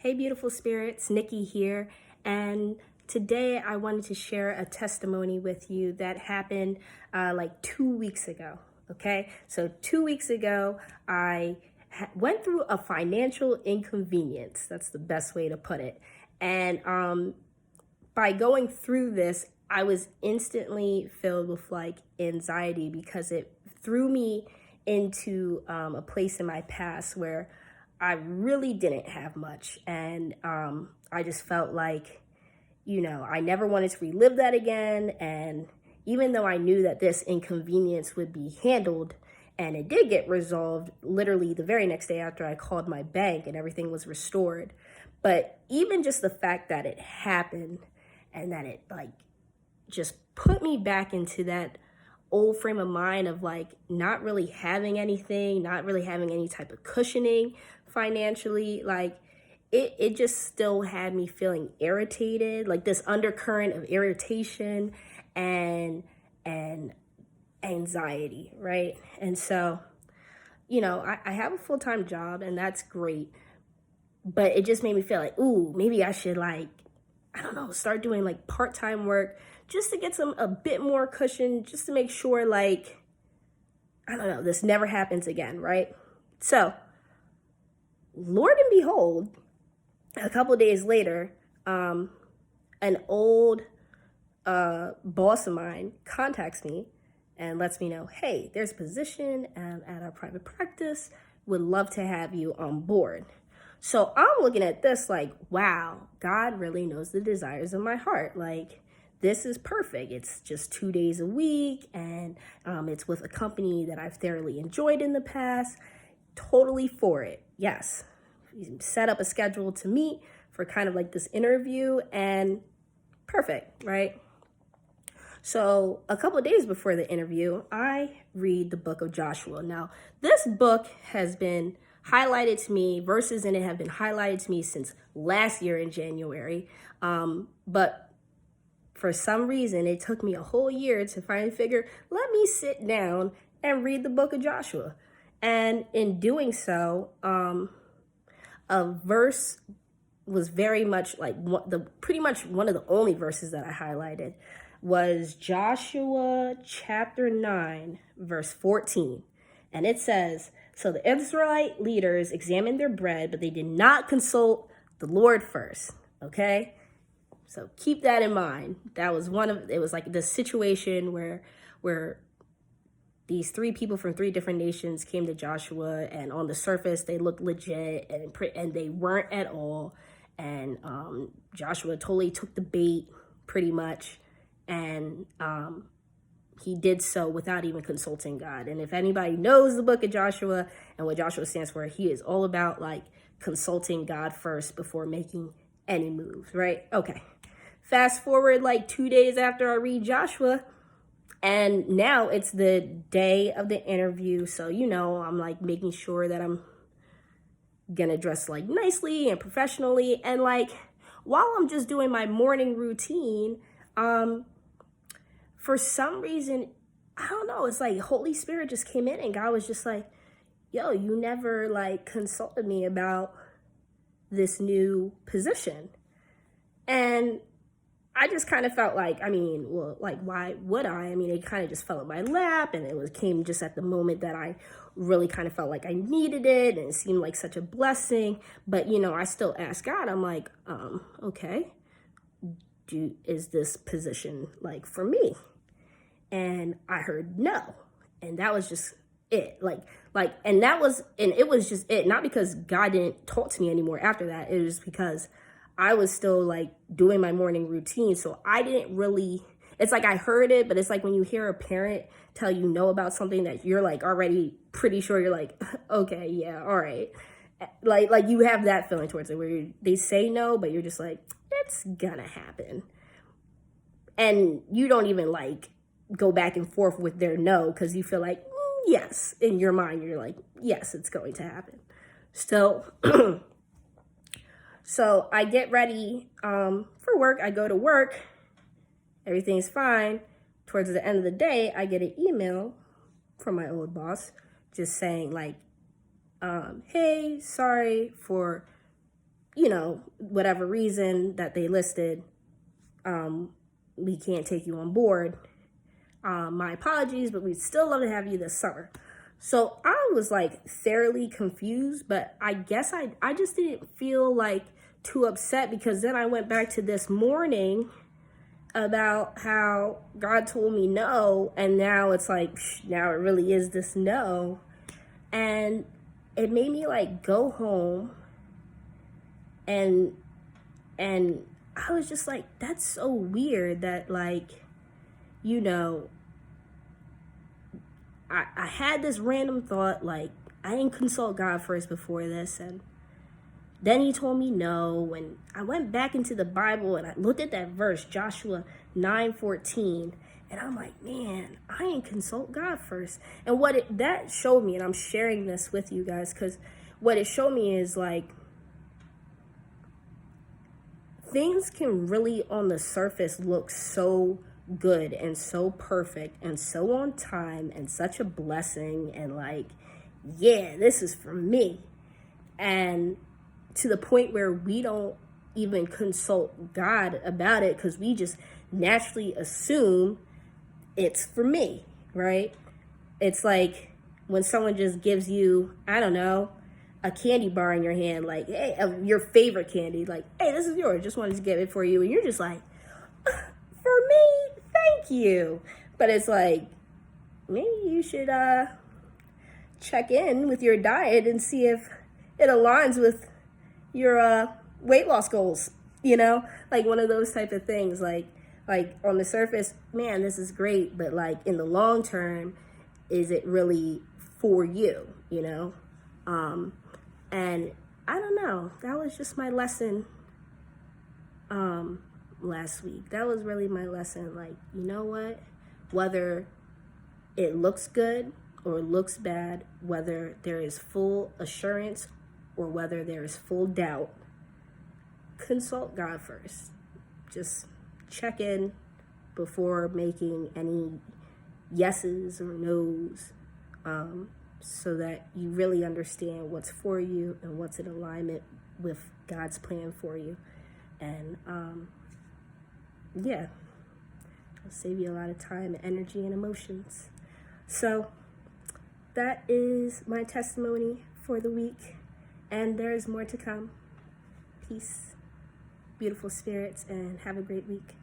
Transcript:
Hey, beautiful spirits, Nikki here. And today I wanted to share a testimony with you that happened like 2 weeks ago. Okay, so 2 weeks ago, I went through a financial inconvenience. That's the best way to put it. And by going through this, I was instantly filled with like anxiety because it threw me into a place in my past where I really didn't have much. And I just felt like, I never wanted to relive that again. And even though I knew that this inconvenience would be handled, and it did get resolved literally the very next day after I called my bank and everything was restored. But even just the fact that it happened and that it like just put me back into that old frame of mind of like not really having anything, not really having any type of cushioning financially, like it just still had me feeling irritated, like this undercurrent of irritation and anxiety, right? And so, I have a full-time job and that's great, but it just made me feel like, ooh, maybe I should like, I don't know, start doing like part-time work just to get a bit more cushion, just to make sure like, I don't know, this never happens again, right? So, Lord and behold, a couple of days later, an old boss of mine contacts me and lets me know, hey, there's a position at our private practice. Would love to have you on board. So I'm looking at this like, wow, God really knows the desires of my heart. Like, this is perfect. It's just 2 days a week, and it's with a company that I've thoroughly enjoyed in the past. Totally for it. Yes. Set up a schedule to meet for kind of like this interview, and perfect, right? So a couple of days before the interview, I read the book of Joshua. Now, this book has been highlighted to me, verses in it have been highlighted to me since last year in January. But for some reason, it took me a whole year to finally figure, let me sit down and read the book of Joshua. And in doing so, a verse was very much like pretty much one of the only verses that I highlighted was Joshua chapter 9, verse 14. And it says, so the Israelite leaders examined their bread, but they did not consult the Lord first. Okay? So keep that in mind. That was it was like this situation where these three people from three different nations came to Joshua, and on the surface they looked legit, and they weren't at all. And Joshua totally took the bait, pretty much, and he did so without even consulting God. And if anybody knows the book of Joshua and what Joshua stands for, he is all about like consulting God first before making any moves, right? Okay. Fast forward like 2 days after I read Joshua, and now it's the day of the interview. So, I'm like making sure that I'm gonna dress like nicely and professionally. And like, while I'm just doing my morning routine, for some reason, I don't know, it's like Holy Spirit just came in and God was just like, yo, you never like consulted me about this new position. And I just kind of felt like, why would I? It kind of just fell in my lap, and came just at the moment that I really kind of felt like I needed it, and it seemed like such a blessing. But, I still asked God, I'm like, okay, is this position like for me? And I heard no. And that was just it. And it was just it. Not because God didn't talk to me anymore after that. It was because I was still like doing my morning routine. So I didn't really, it's like I heard it, but it's like when you hear a parent tell you no about something that you're like already pretty sure, you're like, okay, yeah, all right. Like you have that feeling towards it where they say no, but you're just like, it's gonna happen. And you don't even like go back and forth with their no, because you feel like, yes, in your mind, you're like, yes, it's going to happen. So, so I get ready for work. I go to work. Everything's fine. Towards the end of the day, I get an email from my old boss just saying like, hey, sorry for whatever reason that they listed, we can't take you on board. My apologies, but we'd still love to have you this summer. So I was like thoroughly confused, but I guess I just didn't feel like too upset, because then I went back to this morning about how God told me no, and now it's like, now it really is this no. And it made me like go home, and I was just like, that's so weird that, like, I had this random thought, like, I didn't consult God first before this, and then he told me no, and I went back into the Bible and I looked at that verse, Joshua 9:14, and I'm like, man, I didn't consult God first. And that showed me, and I'm sharing this with you guys, because what it showed me is, like, things can really on the surface look so good and so perfect and so on time and such a blessing, and like, yeah, this is for me. And to the point where we don't even consult God about it, because we just naturally assume it's for me, right? It's like when someone just gives you, I don't know, a candy bar in your hand, like, hey, your favorite candy, like, hey, this is yours, just wanted to get it for you. And you're just like, for me, thank you. But it's like, maybe you should check in with your diet and see if it aligns with your weight loss goals, like one of those type of things. Like on the surface, man, this is great, but like in the long term, is it really for you, and I don't know, that was just my lesson last week. That was really my lesson. Like, you know what, whether it looks good or looks bad, whether there is full assurance or whether there is full doubt, consult God first. Just check in before making any yeses or nos, so that you really understand what's for you and what's in alignment with God's plan for you. And yeah, it'll save you a lot of time, energy, and emotions. So that is my testimony for the week, and there is more to come. Peace, beautiful spirits, and have a great week.